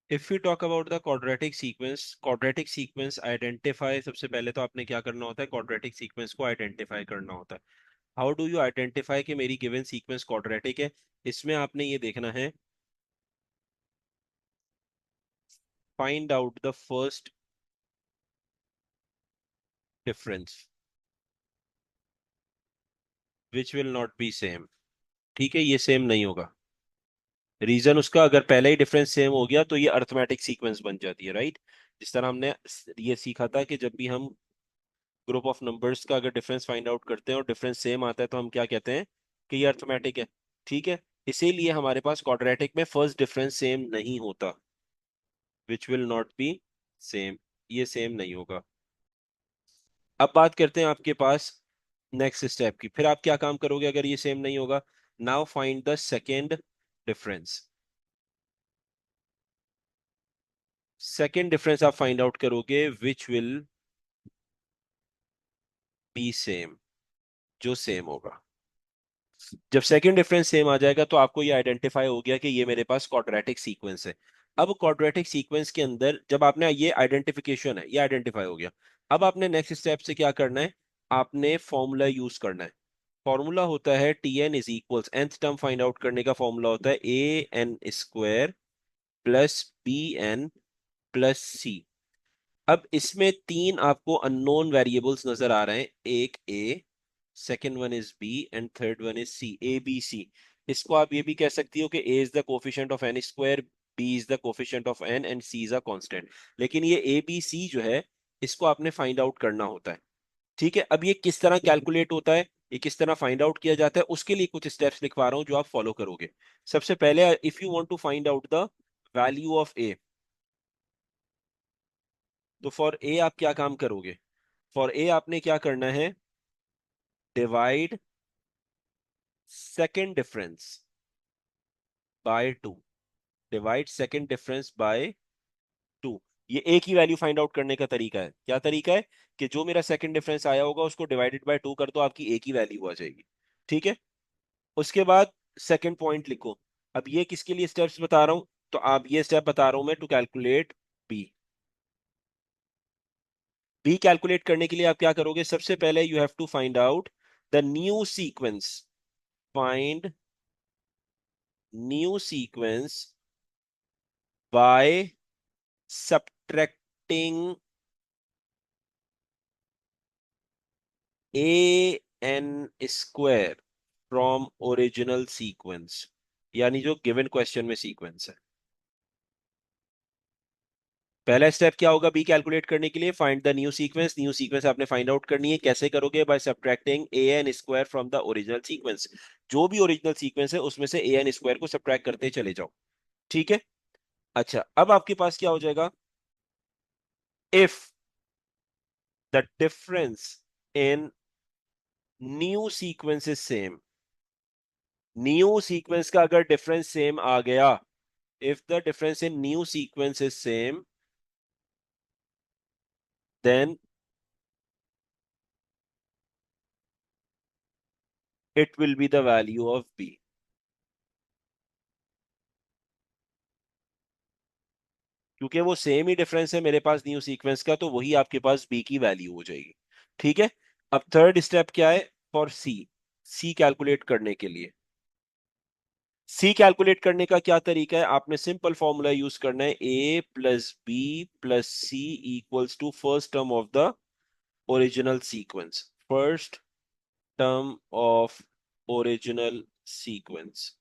If you talk about the quadratic sequence identify, सबसे पहले तो आपने क्या करना होता है, क्वाड्रेटिक सीक्वेंस को आइडेंटिफाई करना होता है। हाउ डू यू आइडेंटिफाई कि मेरी गिवन सीक्वेंस क्वाड्रेटिक है? इसमें आपने ये देखना है, find out the first difference which will not be same. ठीक है, ये सेम नहीं होगा। रीजन उसका, अगर पहले ही डिफरेंस सेम हो गया तो ये अर्थमेटिक सीक्वेंस बन जाती है, राइट। जिस तरह हमने ये सीखा था कि जब भी हम ग्रुप ऑफ नंबर्स का अगर डिफरेंस फाइंड आउट करते हैं और डिफरेंस सेम आता है तो हम क्या कहते हैं कि ये अर्थमेटिक है। ठीक है, इसीलिए हमारे पास क्वाड्रेटिक में फर्स्ट डिफरेंस सेम नहीं होता, which will not be same, ये सेम नहीं होगा। अब बात करते हैं आपके पास नेक्स्ट स्टेप की। फिर आप क्या काम करोगे अगर ये सेम नहीं होगा? Now find the second difference. Second difference आप फाइंड आउट करोगे विच विल बी सेम, जो सेम होगा। जब सेकंड डिफरेंस सेम आ जाएगा तो आपको ये आइडेंटिफाई हो गया कि ये मेरे पास क्वाड्रेटिक सीक्वेंस है। अब क्वाड्रेटिक सीक्वेंस के अंदर जब आपने ये आइडेंटिफिकेशन है, ये आइडेंटिफाई हो गया, अब आपने नेक्स्ट स्टेप से क्या करना है, आपने फॉर्मूला यूज करना है। फॉर्मूला होता है T N is equals, nth term find out करने का फॉर्मूला होता है A N square plus B N plus C. अब इसमें तीन आपको अननोन वेरिएबल्स नजर आ रहे हैं, एक A, second one is B and third one is C, A B C. इसको आप ये भी कह सकती हो कि A is the coefficient of N square, B is the coefficient of N and C is a constant. लेकिन ये ए बी सी जो है, इसको आपने फाइंड आउट करना होता है। ठीक है, अब ये किस तरह कैलकुलेट होता है, ये किस तरह फाइंड आउट किया जाता है, उसके लिए कुछ स्टेप्स लिखवा रहा हूं जो आप फॉलो करोगे। सबसे पहले, if you want to find out the value of A, तो फॉर ए आप क्या काम करोगे? फॉर ए आपने क्या करना है, divide second difference by two, divide second difference by two. ये ए की वैल्यू फाइंड आउट करने का तरीका है। क्या तरीका है कि जो मेरा सेकेंड डिफरेंस आया होगा उसको डिवाइडेड बाय टू कर दो, आपकी ए की वैल्यू आ जाएगी। ठीक है, उसके बाद सेकेंड पॉइंट लिखो। अब ये किसके लिए स्टेप्स बता रहा हूं, तो आप ये स्टेप बता रहा हूं मैं to calculate B. B calculate करने के लिए आप क्या करोगे, सबसे पहले you have to find out the new sequence, find new sequence by subtracting A N square from original sequence, यानी जो गिवन क्वेश्चन में सीक्वेंस है। पहला स्टेप क्या होगा बी कैलकुलेट करने के लिए, find the new sequence. New sequence आपने फाइंड आउट करनी है, कैसे करोगे? By subtracting A N square from the original sequence. जो भी ओरिजिनल सीक्वेंस है उसमें से ए एन स्क्वायर को सब्ट्रैक्ट करते चले जाओ। ठीक है, अच्छा अब आपके पास क्या हो जाएगा, if the difference in new sequence is same, new sequence का अगर डिफरेंस सेम आ गया, if the difference in new sequence is same, then it will be the value of b। क्योंकि वो सेम ही डिफरेंस है मेरे पास न्यू सीक्वेंस का, तो वही आपके पास b की वैल्यू हो जाएगी। ठीक है, अब थर्ड स्टेप क्या है फॉर सी, सी कैलकुलेट करने के लिए। सी कैलकुलेट करने का क्या तरीका है, आपने सिंपल फॉर्मूला यूज करना है, a plus B plus C equals to first term of the original sequence, first term of original sequence.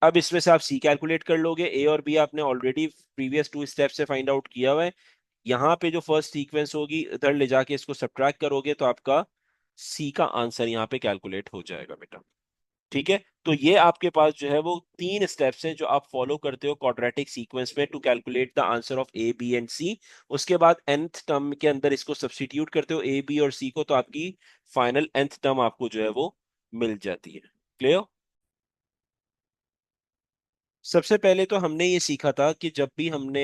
अब इसमें से आप सी कैलकुलेट कर लोगे, ए और बी आपने ऑलरेडी प्रीवियस टू स्टेप से फाइंड आउट किया हुआ है। यहाँ पे जो फर्स्ट सीक्वेंस होगी इधर ले जाके इसको सब्ट्रैक्ट करोगे तो आपका सी का आंसर यहाँ पे कैलकुलेट हो जाएगा बेटा। ठीक है, तो ये आपके पास जो है वो तीन स्टेप्स हैं जो आप फॉलो करते हो क्वाड्रेटिक सीक्वेंस में to calculate the answer of A B and C. उसके बाद nth टर्म के अंदर इसको सब्स्टिट्यूट करते हो ए बी और सी को, तो आपकी फाइनल nth टर्म आपको जो है वो मिल जाती है। क्लियर? सबसे पहले तो हमने ये सीखा था कि जब भी हमने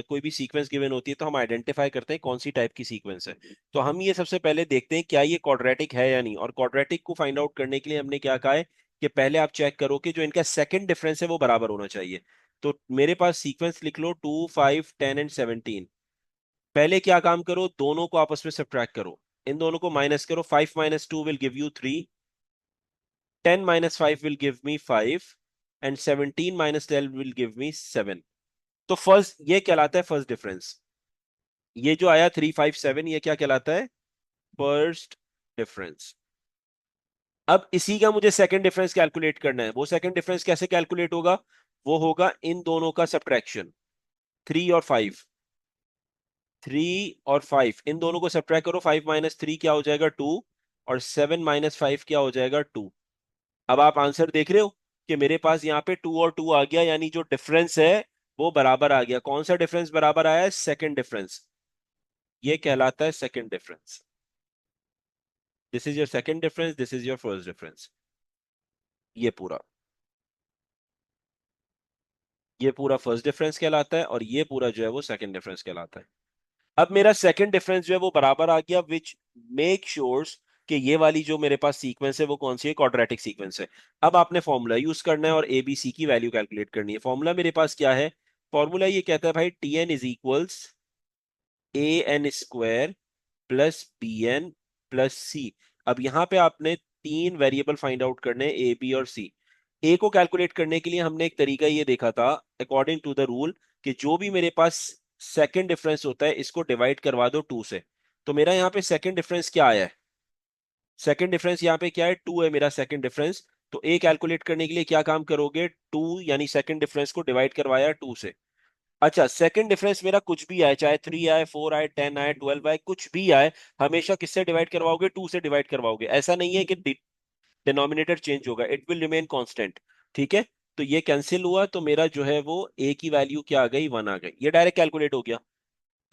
कोई भी सीक्वेंस गिवन होती है तो हम आइडेंटिफाई करते हैं कौन सी टाइप की सीक्वेंस है। तो हम ये सबसे पहले देखते हैं क्या ये क्वाड्रेटिक है या नहीं, और क्वाड्रेटिक को फाइंड आउट करने के लिए हमने क्या कहा है कि पहले आप चेक करो कि जो इनका सेकंड डिफरेंस है वो बराबर होना चाहिए। तो मेरे पास सीक्वेंस लिख लो 2, 5, 10 एंड 17। पहले क्या काम करो, दोनों को आपस में सब्ट्रैक्ट करो, इन दोनों को माइनस करो। 5 - 2 will give you 3, 10 - 5 will give me 5, and 17 - 12 will give me 7। तो फर्स्ट ये कहलाता है फर्स्ट डिफरेंस। ये जो आया 3, 5, 7, ये क्या कहलाता है? First difference. अब इसी का मुझे सेकंड डिफरेंस कैलकुलेट करना है। वो सेकंड डिफरेंस कैसे कैलकुलेट होगा? वो होगा इन दोनों का सब्ट्रैक्शन, 3 और 5। 3 और 5 इन दोनों को सब्ट्रैक्ट करो। 5 - 3 क्या हो जाएगा? 2। और 7 - 5 क्या हो जाएगा? 2। अब आप आंसर देख रहे हो कि मेरे पास यहाँ पे 2 और 2 आ गया, यानी जो डिफरेंस है वो बराबर आ गया। कौन सा डिफरेंस बराबर आया है? Second difference. ये कहलाता है second difference. This is your second difference, this is your first difference. ये पूरा, ये पूरा फर्स्ट डिफरेंस कहलाता है, और ये पूरा जो है वो सेकंड डिफरेंस कहलाता है। अब मेरा सेकंड डिफरेंस जो है वो बराबर आ गया, विच मेक श्योर्स कि ये वाली जो मेरे पास सीक्वेंस है वो कौन सी है? क्वाड्रेटिक सीक्वेंस है। अब आपने फॉर्मूला यूज करना है और ए बी सी की वैल्यू कैलकुलेट करनी है। फॉर्मूला मेरे पास क्या है? फॉर्मूला ये कहता है भाई T N is equals A N square plus B N plus C. अब यहां पे आपने तीन वेरिएबल फाइंड आउट करने हैं, ए बी और सी। ए को कैलकुलेट करने के लिए हमने एक तरीका ये देखा था, अकॉर्डिंग टू द रूल, कि जो भी मेरे पास सेकंड डिफरेंस होता है इसको डिवाइड करवा दो 2 से। तो मेरा यहाँ पे सेकंड डिफरेंस क्या आया है? सेकंड डिफरेंस यहाँ पे क्या है? 2 है मेरा सेकंड डिफरेंस। तो ए कैलकुलेट करने के लिए क्या काम करोगे? 2 यानी सेकंड डिफरेंस को डिवाइड करवाया 2 से। अच्छा, सेकंड डिफरेंस मेरा कुछ भी आए, चाहे 3 आए, 4 आए, 10 आए, 12 आए, कुछ भी आए, हमेशा किससे डिवाइड करवाओगे? 2 से डिवाइड करवाओगे। ऐसा नहीं है कि डिनोमिनेटर चेंज होगा, इट विल रिमेन कांस्टेंट। ठीक है। तो ये कैंसिल हुआ, तो मेरा जो है वो ए की वैल्यू क्या आ गई? 1 आ गई। ये डायरेक्ट कैलकुलेट हो गया।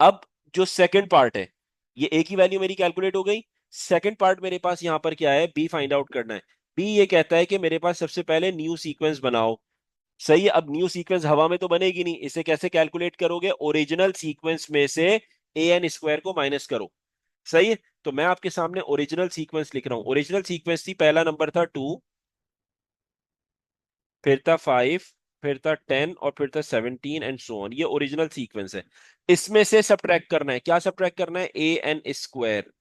अब जो सेकंड पार्ट है, ये ए की वैल्यू मेरी कैलकुलेट हो गई। सेकंड पार्ट मेरे पास यहां पर क्या है? बी फाइंड आउट करना है। बी ये कहता है कि मेरे पास सबसे पहले न्यू सीक्वेंस बनाओ। सही है। अब न्यू सीक्वेंस हवा में तो बनेगी नहीं, इसे कैसे कैलकुलेट करोगे? ओरिजिनल सीक्वेंस में से ए एन स्क्वायर को माइनस करो। सही है। तो मैं आपके सामने ओरिजिनल सीक्वेंस लिख रहा हूं। ओरिजिनल सीक्वेंस थी, पहला नंबर था 2, फिर था 5, फिर था 10, और फिर था 17 एंड सो ऑन। ये ओरिजिनल सीक्वेंस है। इसमें से सब्ट्रैक्ट करना है। क्या सब्ट्रैक्ट करना है? A N square.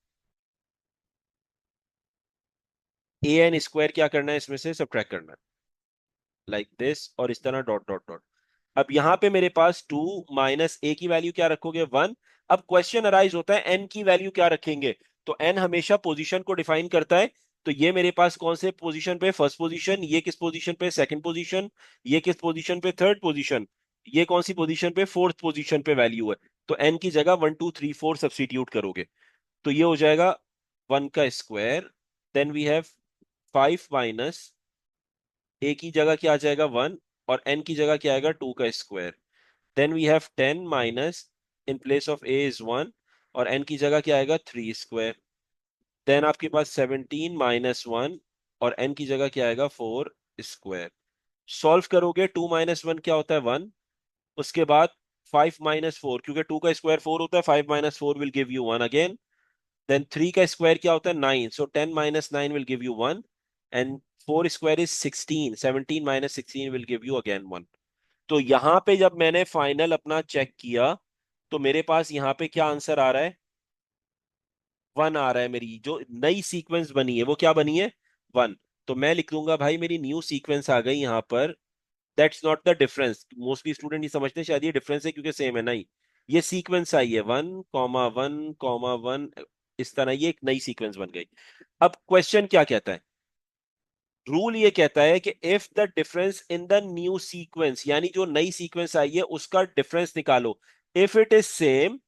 A N square क्या करना है? इसमें से सब्ट्रैक्ट करना है, लाइक दिस, और इस तरह डॉट डॉट डॉट। अब यहां पे मेरे पास 2 माइनस ए की वैल्यू क्या रखोगे? 1। अब क्वेश्चन अराइज होता है एन की वैल्यू क्या रखेंगे? तो एन हमेशा पोजीशन को डिफाइन करता है। तो ये मेरे पास कौन से पोजीशन पे? First position. ये किस पोजीशन पे? Second position. ये किस पोजीशन पे? Third position. ये कौन सी पोजीशन पे? फोर्थ पोजीशन पे वैल्यू है। तो एन की जगह 1, 2, 3, 4 सब्सटीट्यूट करोगे, तो ये हो जाएगा 1 का square. Then we have 5 minus A की जगह क्या आ जाएगा? 1, और एन की जगह क्या आएगा? 2 का square. Then we have 10 minus, in place of A is 1, और एन की जगह क्या आएगा? 3 स्क्वायर। देन आपके पास 17 माइनस 1, और एन की जगह क्या आएगा? 4 स्क्वायर। सॉल्व करोगे, 2 माइनस 1 क्या होता है? 1। उसके बाद 5 - 4, क्योंकि 2 का स्क्वायर 4 होता है, 5 - 4 will give you 1 again. Then 3 का स्क्वायर क्या होता है? 9, so 10 - 9 will give you 1, and 4 square is 16, 17 - 16 will give you again 1। तो यहां पे जब मैंने फाइनल अपना चेक किया, तो मेरे पास यहां पे क्या आंसर आ रहा है? 1 आ रहा है। मेरी जो नई सीक्वेंस बनी है वो क्या बनी है? 1। तो मैं लिख दूंगा भाई मेरी न्यू सीक्वेंस आ गई यहां पर। That's not the difference. Mostly student ये समझते हैं शायद ये डिफरेंस है क्योंकि सेम है। नहीं, ये सीक्वेंस आई है 1, 1, 1। इस तरह ये एक नई सीक्वेंस बन गई। अब क्वेश्चन क्या कहता है? रूल ये कहता है कि if the difference in the new sequence, यानी जो नई सीक्वेंस आई है उसका डिफरेंस निकालो। If it is same,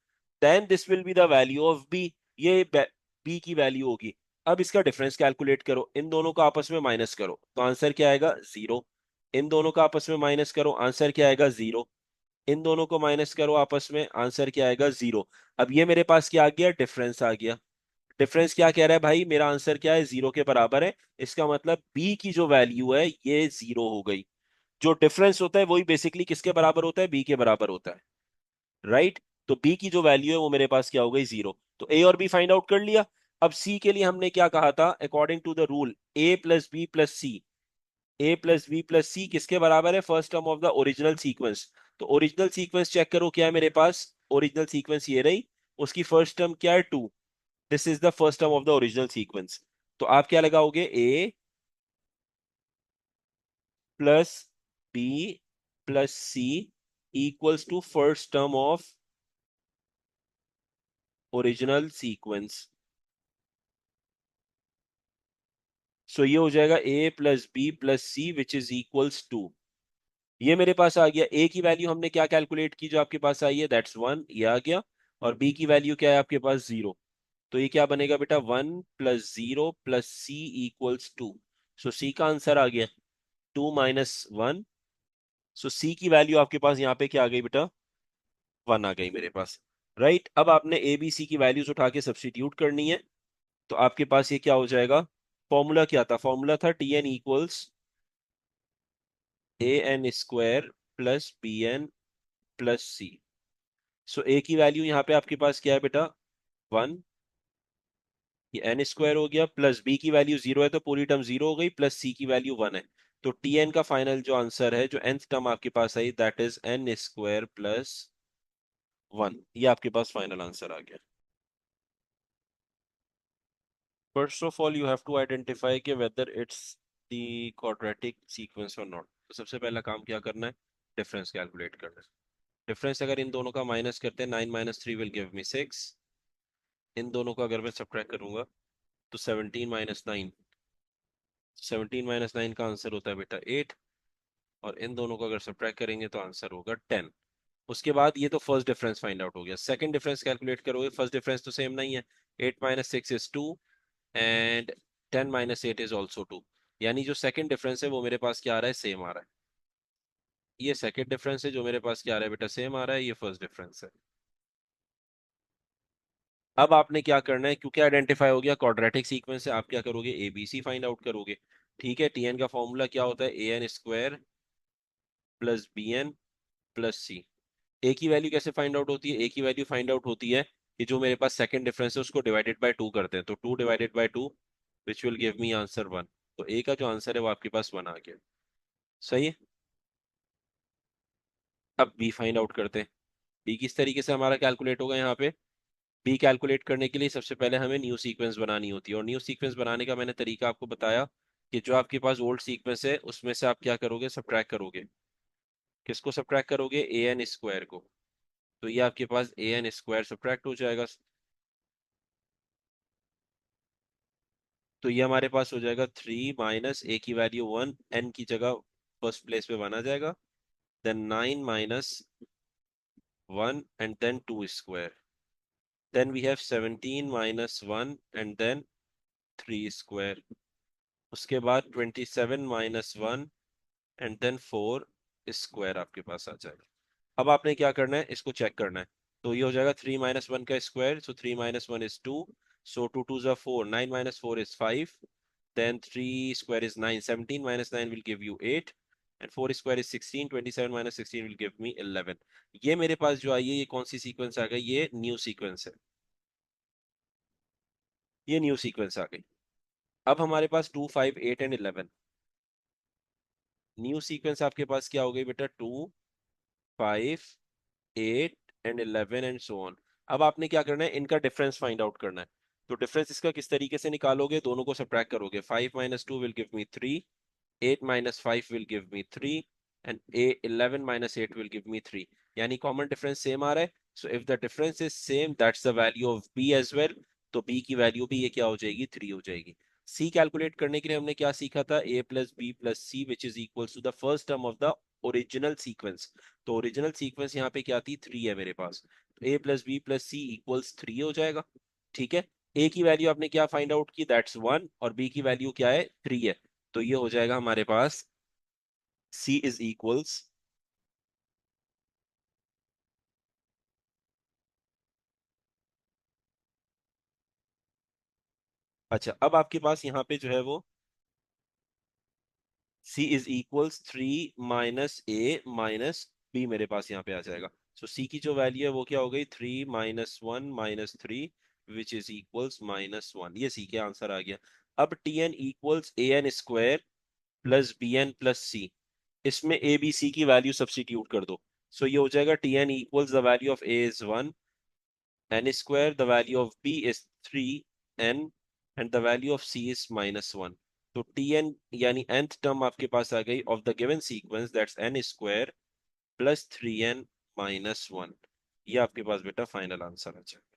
then this will be the value of B. ये बी की वैल्यू होगी। अब इसका डिफरेंस कैलकुलेट करो, इन दोनों का आपस में माइनस करो, तो आंसर क्या आएगा? 0। इन दोनों का आपस में माइनस करो, आंसर क्या आएगा? 0। इन दोनों को माइनस करो आपस में, आंसर क्या आएगा? 0। अब ये मेरे पास क्या आ गया? डिफरेंस आ गया। डिफरेंस क्या कह रहा है भाई? मेरा आंसर क्या है? 0 के बराबर है। इसका मतलब बी की जो वैल्यू है ये 0 हो गई। जो डिफरेंस होता है वही बेसिकली किसके बराबर होता है? बी के बराबर होता है। राइट। तो बी की जो वैल्यू है वो मेरे पास क्या हो गई? 0। तो ए और बी फाइंड आउट कर लिया। अब सी के लिए हमने क्या कहा था? According to the rule, A plus B plus C, A plus B plus C किसके बराबर है? First term of the original sequence. तो ओरिजिनल सीक्वेंस चेक करो क्या है मेरे पास। ओरिजिनल सीक्वेंस ये रही, उसकी फर्स्ट टर्म क्या है? 2। This is the first term of the original sequence. तो आप क्या लगाओगे? A plus B plus C equals to first term of original sequence. So ये हो जाएगा A plus B plus C which is equals to. ये मेरे पास आ गया। ए की वैल्यू हमने क्या कैलकुलेट की जो आपके पास आई है? दैट्स 1, ये आ गया। और बी की वैल्यू क्या है आपके पास? 0। तो ये क्या बनेगा बेटा? 1 प्लस 0 प्लस सी इक्वल्स 2। सो सी का आंसर आ गया 2 माइनस 1। सो सी की वैल्यू आपके पास यहाँ पे क्या आ गई बेटा? 1 आ गई मेरे पास। राइट, अब आपने ए बी सी की वैल्यूज उठा के सब्सटीट्यूट करनी है। तो आपके पास ये क्या हो जाएगा? फॉर्मूला क्या था? फॉर्मूला था T N equals A N square plus B N plus C. So A की वैल्यू यहाँ पे आपके पास क्या है बेटा? 1। ये एन स्क्वायर हो गया, प्लस बी की वैल्यू 0 है तो पूरी टर्म 0 हो गई, प्लस सी की वैल्यू 1 है। तो टी एन का फाइनल जो आंसर है, जो nth टर्म आपके पास आई, that is N square plus 1। ये आपके पास फाइनल आंसर आ गया। First of all you have to identify कि whether it's the quadratic sequence और नॉट। तो सबसे पहला काम क्या करना है? डिफरेंस कैलकुलेट करना है। डिफरेंस अगर इन दोनों का माइनस करते हैं, 9 माइनस 3 विल गिव मी 6। इन दोनों का अगर मैं सब्ट्रैक्ट करूंगा तो 17 माइनस 9, 17 माइनस 9 का आंसर होता है बेटा 8। और इन दोनों को अगर सब्ट्रैक्ट करेंगे तो आंसर होगा 10। उसके बाद ये तो फर्स्ट डिफरेंस फाइंड आउट हो गया। सेकंड डिफरेंस कैलकुलेट करोगे, फर्स्ट डिफरेंस तो सेम नहीं है। 8 minus 6 is 2 and 10 minus 8 is also 2। यानी जो सेकंड डिफरेंस है वो मेरे पास क्या आ रहा है? सेम आ रहा है। ये सेकंड डिफरेंस है जो मेरे पास क्या आ रहा है बेटा? सेम आ रहा है। ये फर्स्ट डिफरेंस है। अब आपने क्या करना है, क्योंकि आइडेंटिफाई हो गया क्वाड्रेटिक सीक्वेंस है, आप क्या करोगे? A B C find out करोगे। ठीक है, टीएन का फॉर्मूला क्या होता है? A N square plus B N plus C. A की वैल्यू कैसे फाइंड आउट होती है? ए की वैल्यू फाइंड आउट होती है कि जो मेरे पास सेकंड डिफरेंस है उसको डिवाइडेड बाय 2 करते हैं। तो 2 divided by 2 which will give me answer 1। तो ए का जो आंसर है वो आपके पास 1 आ गया। सही है। अब बी फाइंड आउट करते हैं। बी किस तरीके से हमारा कैलकुलेट होगा यहाँ पे? बी कैलकुलेट करने के लिए सबसे पहले हमें न्यू सीक्वेंस बनानी होती है, और न्यू सीक्वेंस बनाने का मैंने तरीका आपको बताया कि जो आपके पास ओल्ड सीक्वेंस है उसमें से आप क्या करोगे? सब्ट्रैक्ट करोगे। किसको सब्ट्रैक्ट करोगे? ए एन स्क्वायर को। तो ये आपके पास ए एन स्क्वायर सब्ट्रैक्ट हो जाएगा। तो ये हमारे पास हो जाएगा 3 माइनस ए की वैल्यू 1, एन की जगह फर्स्ट प्लेस पे बना जाएगा। Then 9 minus 1 and then 2 square. Then we have 17 minus 1 and then 3 square. उसके बाद 27 माइनस 1 एंड देन 4 स्क्वायर आपके पास आ जाएगा। अब आपने क्या करना है? इसको चेक करना है। तो ये हो जाएगा 3 माइनस 1 का स्क्वायर, सो 3 माइनस 1 इज 2। सो 2 2 जा 4, 9 minus 4 is 5। Then 3 square is 9. 17 minus 9 will give you 8. And 4 square is 16. 27 minus 16 will give me 11. ये मेरे पास जो आई है, ये कौन सी सीक्वेंस आ गई? ये न्यू सीक्वेंस है। ये न्यू सीक्वेंस आ गई। अब हमारे पास 2 5 8 एंड 11। न्यू सीक्वेंस आपके पास क्या हो गई बेटा? 2 5 8 एंड 11 एंड सो ऑन। अब आपने क्या करना है? इनका डिफरेंस फाइंड आउट करना है। तो डिफरेंस इसका किस तरीके से निकालोगे? दोनों को सब्ट्रैक्ट करोगे। 5 minus 2 will give me 3, 8 minus 5 will give me 3 and 11 minus 8 will give me 3। यानी कॉमन डिफरेंस सेम आ रहा है। So if the difference is same, that's the value of b as well. तो b की value भी ये क्या हो जाएगी? 3 हो जाएगी। c कैलकुलेट करने के लिए हमने क्या सीखा था? a plus B plus C which is equal to the first term of the original sequence. तो ओरिजिनल सीक्वेंस यहाँ पे क्या थी? 3 है मेरे पास। तो a plus B plus C equals 3 हो जाएगा। ठीक है, a की वैल्यू आपने क्या फाइंड आउट की? दैट्स 1। और b की वैल्यू क्या है? 3 है। तो ये हो जाएगा हमारे पास C इज इक्वल्स। अच्छा, अब आपके पास यहाँ पे जो है वो C is equals 3 minus A minus B मेरे पास यहाँ पे आ जाएगा। सो C की जो वैल्यू है वो क्या हो गई? 3 minus 1 minus 3 which is equals minus 1। ये C के आंसर आ गया। अब T N equals A N square plus B N plus C, इसमें ए बी सी की वैल्यू सब्स्टिट्यूट कर दो। सो ये हो जाएगा T N equals the value of A is 1, n square, the value of b is 3n, and the value of c is -1। तो tn यानी nth term आपके पास आ गई of the given sequence, that's n square plus 3n minus 1। ये आपके पास बेटा final answer आ जाए।